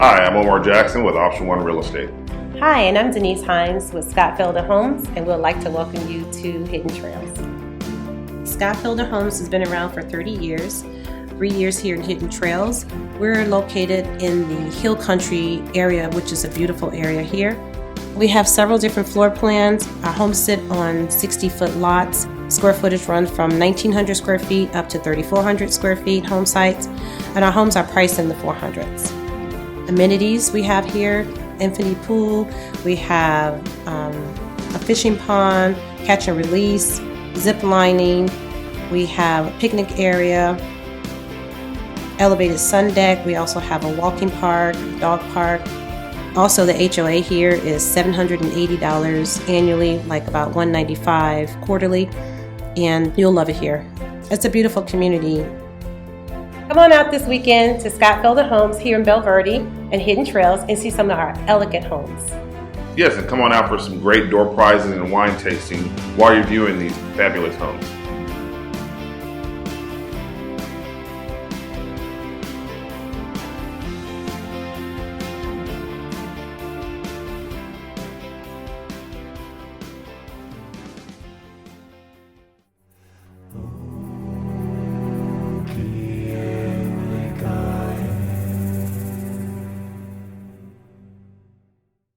Hi, I'm Omar Jackson with Option 1 Real Estate. Hi, and I'm Denise Hines with Felder Homes, and we'd like to welcome you to Hidden Trails. Felder Homes has been around for 30 years, 3 years here in Hidden Trails. We're located in the Hill Country area, which is a beautiful area here. We have several different floor plans. Our homes sit on 60-foot lots. Square footage runs from 1,900 square feet up to 3,400 square feet home sites, and our homes are priced in the 400s. Amenities we have here: infinity pool, we have a fishing pond, catch and release, zip lining, we have a picnic area, elevated sun deck, we also have a walking park, dog park. Also, the HOA here is $780 annually, like about $195 quarterly, and you'll love it here. It's a beautiful community. Come on out this weekend to Felder Homes here in Belle Verde and Hidden Trails and see some of our elegant homes. Yes, and come on out for some great door prizes and wine tasting while you're viewing these fabulous homes.